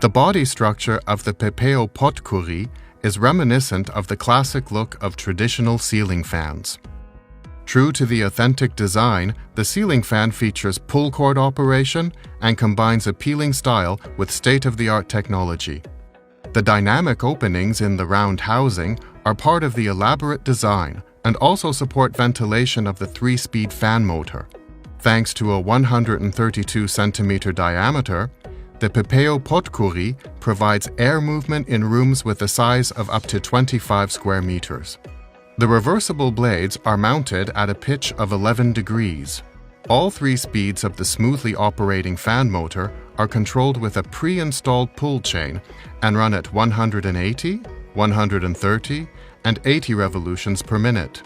The body structure of the Pepeo GmbH is reminiscent of the classic look of traditional ceiling fans. True to the authentic design, the ceiling fan features pull cord operation and combines appealing style with state-of-the-art technology. The dynamic openings in the round housing are part of the elaborate design and also support ventilation of the 3-speed fan motor. Thanks to a 132 cm diameter, the Pepeo GmbH provides air movement in rooms with a size of up to 25 square meters. The reversible blades are mounted at a pitch of 11 degrees. All 3 speeds of the smoothly operating fan motor are controlled with a pre-installed pull chain and run at 180, 130, and 80 revolutions per minute.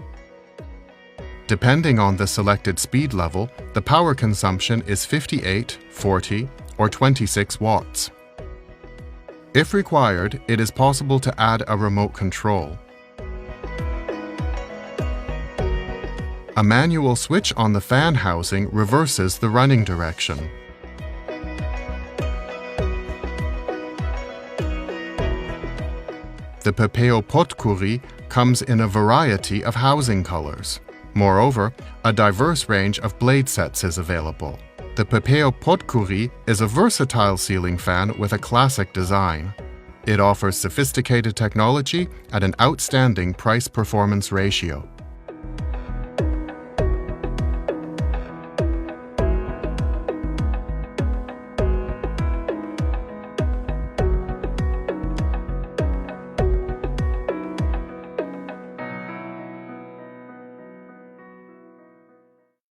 Depending on the selected speed level, the power consumption is 58, 40, or 26 watts. If required, it is possible to add a remote control. A manual switch on the fan housing reverses the running direction. The Pepeo GmbH comes in a variety of housing colors. Moreover, a diverse range of blade sets is available. The Pepeo GmbH is a versatile ceiling fan with a classic design. It offers sophisticated technology at an outstanding price-performance ratio.